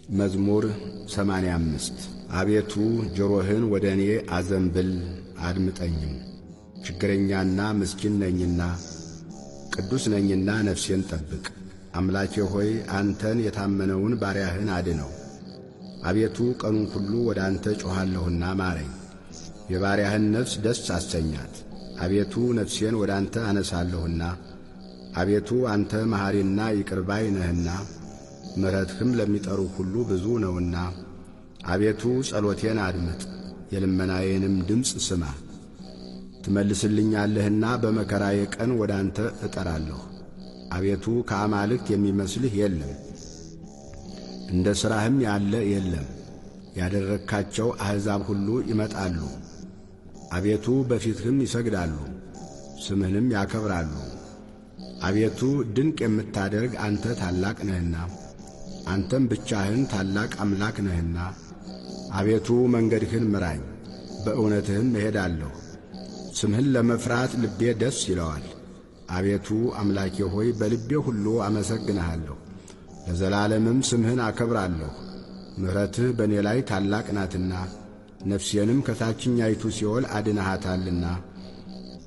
መዝሙር 85 አቤቱ ጆሮህን ወደ እኔ አዘንብል አድምጠኝም። ችግረኛና ምስኪን ነኝና ቅዱስ ነኝና ነፍሴን ጠብቅ። አምላኬ ሆይ አንተን የታመነውን ባሪያህን አድነው። አቤቱ ቀኑን ሁሉ ወደ አንተ ጮኻለሁና ማረኝ። የባሪያህን ነፍስ ደስ አሰኛት። አቤቱ ነፍሴን ወደ አንተ አነሳለሁና አቤቱ አንተ መሐሪና ይቅር ባይ ነህና ምሕረትህም ለሚጠሩ ሁሉ ብዙ ነውና። አቤቱ ጸሎቴን አድምጥ፣ የልመናዬንም ድምፅ ስማ። ትመልስልኛለህና በመከራዬ ቀን ወደ አንተ እጠራለሁ። አቤቱ ከአማልክት የሚመስልህ የለም፣ እንደ ሥራህም ያለ የለም። ያደረግካቸው አሕዛብ ሁሉ ይመጣሉ፣ አቤቱ በፊትህም ይሰግዳሉ፣ ስምህንም ያከብራሉ። አቤቱ ድንቅ የምታደርግ አንተ ታላቅ ነህና አንተም ብቻህን ታላቅ አምላክ ነህና። አቤቱ መንገድህን ምራኝ፣ በእውነትህም እሄዳለሁ። ስምህን ለመፍራት ልቤ ደስ ይለዋል። አቤቱ አምላኬ ሆይ በልቤ ሁሉ አመሰግንሃለሁ፣ ለዘላለምም ስምህን አከብራለሁ። ምሕረትህ በእኔ ላይ ታላቅ ናትና ነፍሴንም ከታችኛይቱ ሲኦል አድነሃታልና።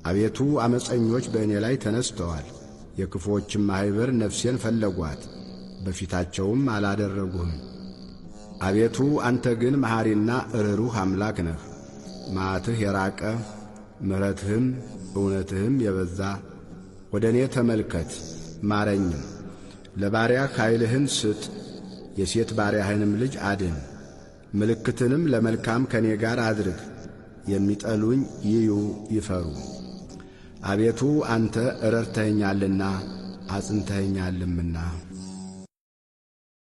አቤቱ ዓመፀኞች በእኔ ላይ ተነስተዋል፣ የክፉዎችም ማኅበር ነፍሴን ፈለጓት፣ በፊታቸውም አላደረጉህም። አቤቱ አንተ ግን መሐሪና ርኅሩህ አምላክ ነህ። መዓትህ የራቀ ምሕረትህም እውነትህም የበዛ ወደ እኔ ተመልከት ማረኝም። ለባሪያህ ኃይልህን ስጥ፣ የሴት ባሪያህንም ልጅ አድን። ምልክትንም ለመልካም ከእኔ ጋር አድርግ፣ የሚጠሉኝ ይዩ ይፈሩ። አቤቱ አንተ ረድተኸኛልና አጽንተኸኛልምና